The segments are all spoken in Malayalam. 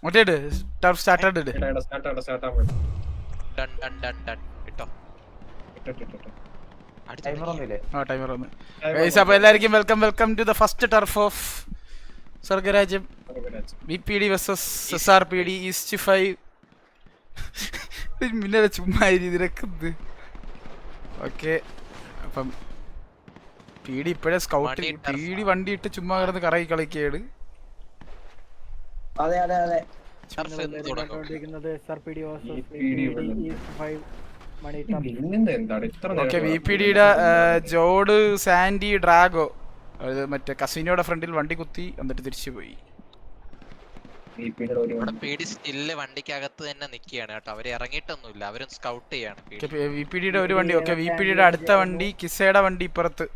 മറ്റേ ടർഫ് സ്റ്റാർട്ടഡ് ടൈമർ വന്ന്. അപ്പൊ എല്ലാവർക്കും welcome to the first turf of സ്വർഗരാജ്യം. VPD vs SRPD ഈസ്റ്റ് 5. മിന്നലെ ചുമ്മാ നിരക്കുന്നത്. ഓക്കെ, അപ്പം PD ഇപ്പോഴേ സ്കൗട്ട് PD വണ്ടി ഇട്ട് ചുമ്മാ കിടന്ന് കറങ്ങി കളിക്കുകയാണ്. ഓക്കെ, VPDയുടെ ജോഡ്, സാൻഡി, ഡ്രാഗോ മറ്റേ കസിനോയുടെ ഫ്രണ്ടിൽ വണ്ടി കുത്തി എന്നിട്ട് തിരിച്ചു പോയി. വണ്ടിക്കകത്ത് തന്നെ നിക്കുകയാണ് കേട്ടോ. അവര് ഇറങ്ങിയിട്ടൊന്നുമില്ല, അവരും സ്കൗട്ട് ചെയ്യാണ്. VPDയുടെ ഒരു വണ്ടി. ഓക്കെ, VPDയുടെ അടുത്ത വണ്ടി കിസയുടെ വണ്ടി ഇപ്പുറത്ത്.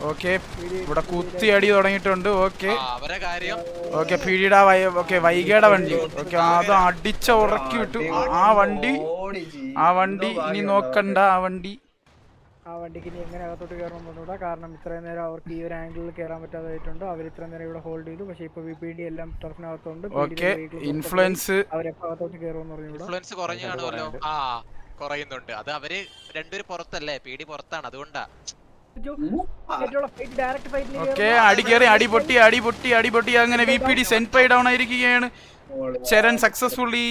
ഓക്കെ, ഇവിടെ കുത്തി അടി തുടങ്ങിയിട്ടുണ്ട്. ഓക്കെ ഓക്കെ, PDയുടെ വൈകയുടെ വണ്ടി. ഓക്കെ, അത് അടിച്ച ഉറക്കി വിട്ടു. ആ വണ്ടി ഇനി നോക്കണ്ട. ആ വണ്ടിക്ക് ഇനി എങ്ങനെ അകത്തോട്ട് കയറണം തോന്നൂടാ. കാരണം ഇത്രയും നേരം അവർക്ക് ഈ ഒരു ആംഗിളിൽ കയറാൻ പറ്റാതായിട്ടുണ്ട്. അവർ ഇത്രയും നേരം ഇവിടെ ഹോൾഡ് ചെയ്തു. പക്ഷെ ഇപ്പൊ VPD എല്ലാം ടർഫിനകത്തുണ്ട്. ഇൻഫ്ലുവൻസ് അവരെപ്പോ അകത്തോട്ട് കയറുമെന്ന് കുറയുന്നുണ്ട്. അത് അവര് രണ്ടുപേരും പുറത്തല്ലേ, PD പുറത്താണ്, അതുകൊണ്ടാ. ഓക്കെ, അടി പൊട്ടി അങ്ങനെ VPD സെൻപൈ ഡൗൺ ആയിരിക്കുകയാണ്. ചരൺ സക്സസ്ഫുള്ളി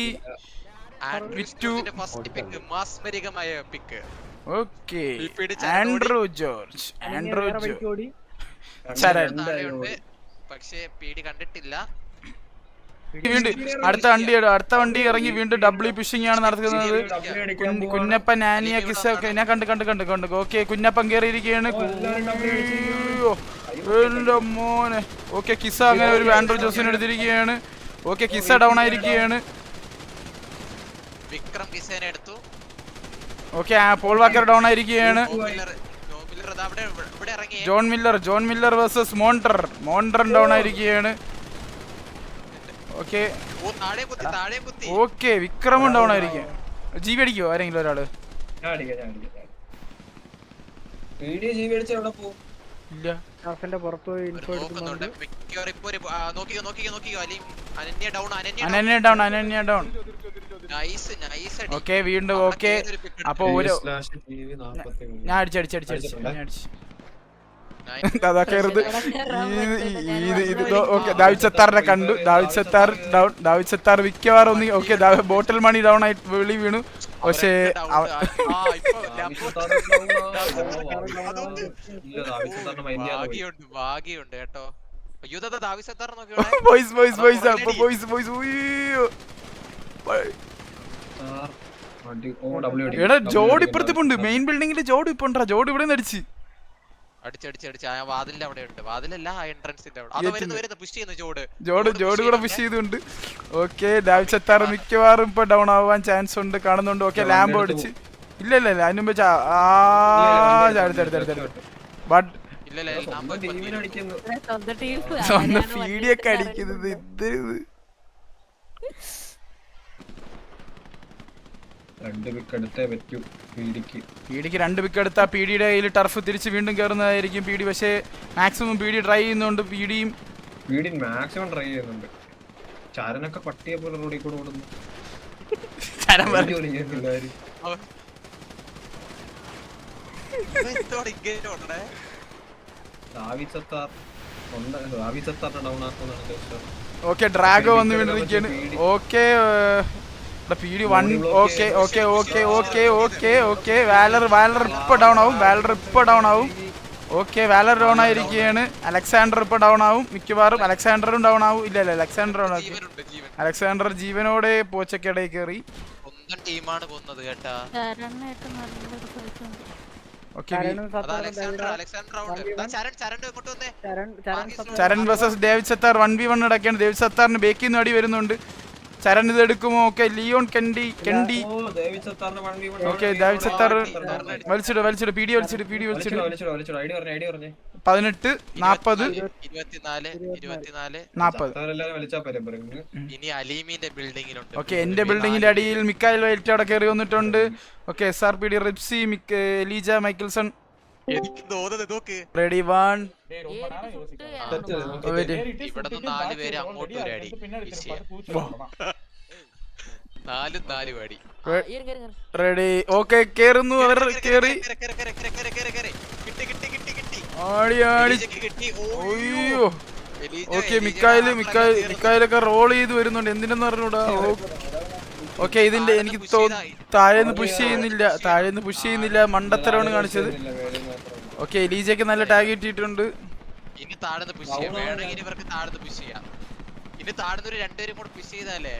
മാസ്മരികമായ pick. Okay, Andrew George Charan. പക്ഷേ PD കണ്ടിട്ടില്ല. വീണ്ടും അടുത്ത വണ്ടി ഇറങ്ങി വീണ്ടും ഡബ്ല്യു പുഷിംഗ് ആണ് നടത്തുന്നത്. കുഞ്ഞപ്പൻ, ആനിയ, കിസ് ഒക്കെ ഞാൻ കണ്ട്. ഓക്കെ, കുഞ്ഞപ്പൻ കയറിയിരിക്കുകയാണ്. എന്റെ മോനെ. ഓക്കെ, കിസ അങ്ങനെ ഒരു ആൻഡ്രൂ ജോസിന് എടുത്തിരിക്കുകയാണ്. ഓക്കെ, കിസ ഡൗൺ ആയിരിക്കുകയാണ്. വിക്രം കിസേനെ എടുത്തു. ഓക്കെ, പോൾ വാക്കർ ഡൗൺ ആയിരിക്കുകയാണ്. ജോൺ മില്ലർ വേഴ്സസ് മോണ്ടർ ഡൗൺ ആയിരിക്കുകയാണ്. ഓക്കെ, വിക്രമും ഡൗൺ ആയിരിക്കും. ജീവി അടിക്കോ ആരെങ്കിലും ഒരാള്? ഇല്ല, അനന്യ ഡൗൺ. ഓക്കെ, വീണ്ടും. ഓക്കെ, അപ്പൊ ഒരു ഞാൻ അടിച്ചു ദാവിദ് സത്താറിനെ കണ്ടു. ദാവിദ് സത്താർ മിക്കവാറും ഒന്ന്. ഓക്കെ, ബോട്ടിൽ മണി ഡൗൺ ആയിട്ട് വെളി വീണു. പക്ഷേ ജോഡ് ഇപ്പുറത്തിപ്പുണ്ട്. മെയിൻ ബിൽഡിംഗില് ജോഡ് ഇപ്പൊ ഉണ്ടാ. ജോഡ് ഇവിടെ നിന്ന് അടിച്ച് വാതിലിന്റെ അവിടെ ഉണ്ട്. വാതിലല്ല, എൻട്രൻസിന്റെ ജോഡ് കൂടെ പുഷ് ചെയ്തുണ്ട്. ഓക്കെ, ദാവിദ് സത്താർ മിക്കവാറും ഇപ്പൊ ഡൗൺ ആവാൻ ചാൻസ് ഉണ്ട്, കാണുന്നുണ്ട്. ഓക്കെ, ലാംബോ അടിച്ച്. ഇല്ല അതിന് മുമ്പ് ബട്ട് ഫീഡിയൊക്കെ അടിക്കുന്നത് ഇത്. PDക്ക് 2 പിക്ക് എടുത്താൽ PDയുടെ കയ്യിൽ ടർഫ് തിരിച്ച് വീണ്ടും കയറുന്നതായിരിക്കും PD. പക്ഷേ മാക്സിമം PD ട്രൈ ചെയ്യുന്നുണ്ട്. PDയും മാക്സിമം ട്രൈ ചെയ്യുന്നുണ്ട്. ചാരനൊക്കെ പട്ടിയെ പോലെ റോഡിൽ കൂടെ ഓടുന്നു. ഓക്കെ, ഡ്രാഗോ വന്ന് വീണ്ടിരിക്കുകയാണ്. Okay, PD 1. ഓക്കെ, വാലർ ഇപ്പൊ ഡൗൺ ആവും. ഓക്കെ, വാലർ ഡൗൺ ആയിരിക്കുകയാണ്. അലക്സാണ്ടർ ഇപ്പൊ ഡൗൺ ആവും മിക്കവാറും. അലക്സാണ്ടറും ഡൗൺ ആവും. ഇല്ല, അലക്സാണ്ടർ ജീവനോടെ പോച്ചക്കടയിൽ കയറി. Charan versus David Sattar 1v1 നടക്കുകയാണ്. ഡേവിഡ് സത്താറിന് ബേക്കിൽ നിന്ന് അടി വരുന്നുണ്ട്. ചരൺ ഇത് എടുക്കുമോ? Okay, Leon Kennedy. Okay, David Sattar വലിച്ചിട്. PD വലിച്ചിട്. 18, 40, 40. ഓക്കെ, എന്റെ ബിൽഡിങ്ങിന്റെ അടിയിൽ മിക്കായൽ വൈറ്റ് അവിടെ കയറി വന്നിട്ടുണ്ട്. ഓക്കെ, SRPD റിപ്സി, എലീജ മൈക്കിൾസൺ എനിക്ക് തോന്നുന്നത് നോക്ക് റെഡി 1 ഇവിടുന്ന് 4 പേര് അങ്ങോട്ട് ഒരു അടി നാല് അടി റെഡി ഓക്കെ കേറുന്നു അവർ കേറി ആടി ആടി അയ്യോ ഓക്കെ മിക്കായിലൊക്കെ റോൾ ചെയ്ത് വരുന്നുണ്ട് എന്തിനെന്ന് പറഞ്ഞൂടാ ഓക്കെ ഇതിന്റെ എനിക്ക് താഴേന്ന് പുഷ് ചെയ്യുന്നില്ല മണ്ടത്തരമാണ് കാണിച്ചത് ഓക്കെ എലീജയ്ക്ക് നല്ല ടാഗ് കിട്ടിയിട്ടുണ്ട് ഇനി താഴത്ത് പുഷ് ചെയ്യാം വേണമെങ്കിൽ ഇവർക്ക് താഴത്ത് പുഷ് ചെയ്യാം ഇനി താഴത്ത് ഒരു രണ്ടുപേരും കൂടെ പുഷ് ചെയ്താലേ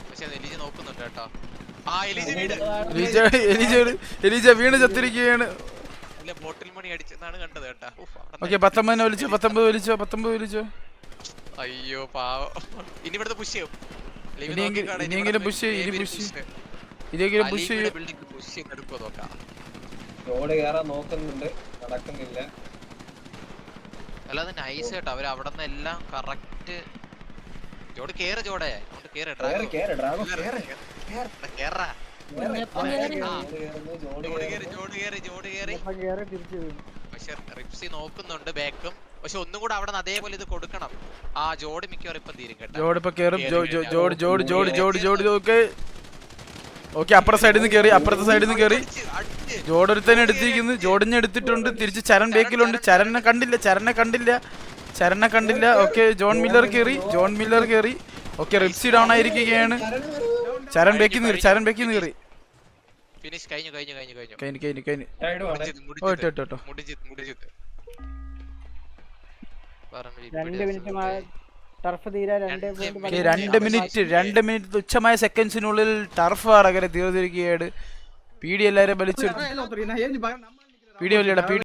പക്ഷെ എലീജ നോക്കുന്നുണ്ട് കേട്ടോ ആ എലീജ വീണ് ചത്തിരിക്കുകയാണ് അല്ല ബോട്ടിൽ മണി അടിച്ചെന്നാണ് കണ്ടത് കേട്ടാ ഓക്കെ 19 വലിച്ചോ അയ്യോ പാവം ഇനി ഇവിടുത്തെ പുഷ് ചെയ്യും ഇനിയെങ്കിലും പുഷ് റോഡ് കേറാൻ നോക്കുന്നുണ്ട് നടക്കുന്നില്ല അല്ലാതെ നൈസ് കേട്ടോ അവര് അവിടെ നിന്ന് എല്ലാം കറക്റ്റ് ജോഡ് കേറ് ജോടെ പക്ഷെ റിപ്സി നോക്കുന്നുണ്ട് ബാക്കും പക്ഷെ ഒന്നും കൂടെ അവിടെ അതേപോലെ ഇത് കൊടുക്കണം ആ ജോഡ് മിക്കവാറും ഇപ്പം തീരും കേട്ടോ ഓക്കെ അപ്പുറത്തെ സൈഡിൽ നിന്ന് കേറി ജോഡ് ഒരുത്തന്നെ എടുത്തിരിക്കുന്നു ജോഡിനെ എടുത്തിട്ടുണ്ട് തിരിച്ച് ചരൺ ബേക്കിലുണ്ട് ചരനെ കണ്ടില്ല ഓക്കെ ജോൺ മില്ലർ കേറി ഓക്കെ റിപ്സി ഡൗൺ ആയിരിക്കുകയാണ് ചരൺ ബേക്കിൽ നിന്ന് കയറി ഫിനിഷ് കഴിഞ്ഞു ടർഫ് തീരാ 2 മിനിറ്റ് തുച്ഛമായ സെക്കൻഡ്സിനുള്ളിൽ ടർഫ് അടകരെ തീർന്നിരിക്കുകയാണ് പീഡി എല്ലാവരും വലിച്ചെടുത്തു